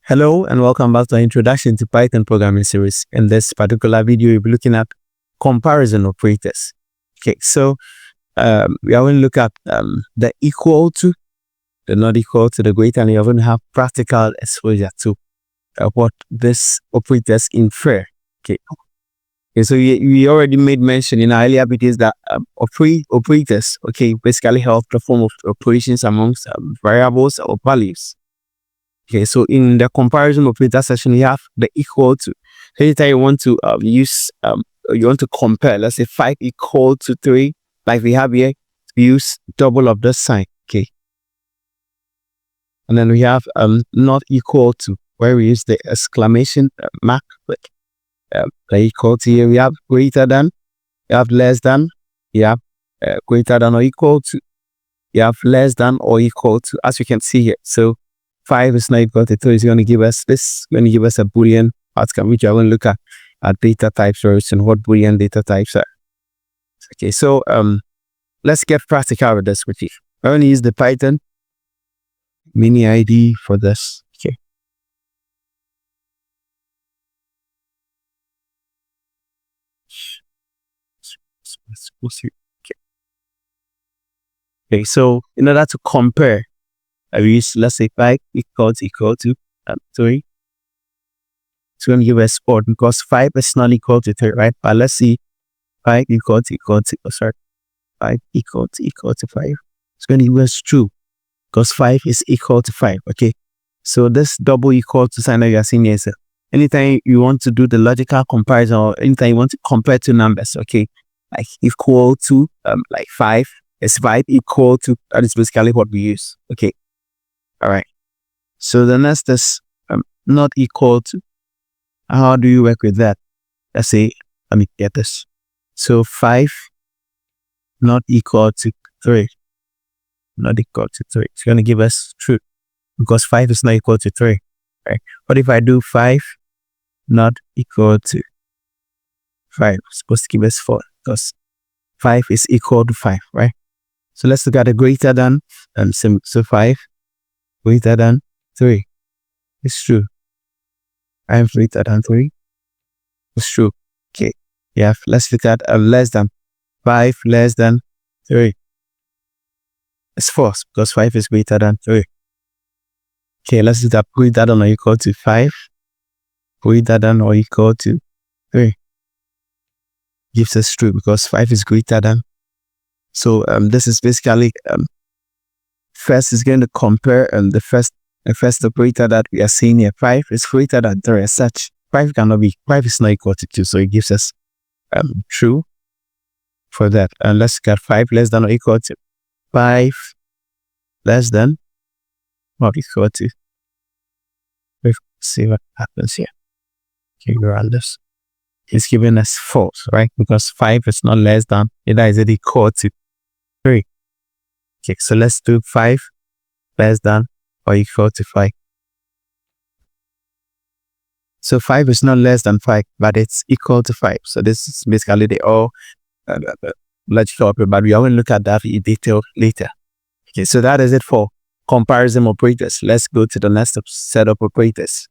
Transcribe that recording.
Hello and welcome back to our Introduction to Python Programming series. In this particular video, we'll be looking at comparison operators. Okay, so we are going to look at the equal to, the not equal to, the greater, and you're going to have practical exposure to what these operators infer. Okay, so we already made mention in our earlier videos that operators, okay, basically help perform operations amongst variables or values. Okay, so in the comparison operator section, you have the equal to. So anytime you want to you want to compare, let's say 5 equal to 3, like we have here, we use double of the sign. Okay, and then we have not equal to, where we use the exclamation mark. But the equal to here, we have greater than, you have less than, you have greater than or equal to, you have less than or equal to, as you can see here. So 5 is not equal to 3. It's going to give us this, going to give us a Boolean outcome, which I will look at data types first and what Boolean data types are. Okay, so let's get practical with this with you. I'm going to use the Python mini ID for this. Okay. Okay, so in order to compare, I use, let's say 5 equal to 3. It's going to give us 4 because 5 is not equal to 3, right? But let's see 5 equal to 5 equal to 5. It's going to give us 2 because 5 is equal to 5. Okay, so this double equal to sign that you are seeing here, so anytime you want to do the logical comparison or anytime you want to compare two numbers, okay, like equal to like 5 is 5 equal to, that is basically what we use. Okay. All right, so the next is not equal to. How do you work with that? Let's say, let me get this. So 5 not equal to 3. Not equal to 3. It's going to give us true because 5 is not equal to 3. Right? What if I do 5 not equal to 5? It's supposed to give us 4 because 5 is equal to 5, right? So let's look at the greater than. So 5 greater than 3. It's true. I am greater than 3. It's true. Okay. Yeah. Let's look at less than. 5 less than 3. It's false because 5 is greater than 3. Okay. Let's look at greater than or equal to 5. Greater than or equal to 3. Gives us true because 5 is greater than. So this is basically first is going to compare the first operator that we are seeing here. 5 is greater than 3 as such. 5 is not equal to 2, so it gives us true for that. And let's get 5 less than or equal to 5 less than or equal to. Let's see what happens here. Okay, we run this. It's giving us false, right? Because 5 is not less than, either is it equal to 3. Okay, so let's do 5 less than or equal to 5. So 5 is not less than 5, but it's equal to 5. So this is basically the all logical operator, but we are going to look at that in detail later. Okay, so that is it for comparison operators. Let's go to the next set of operators.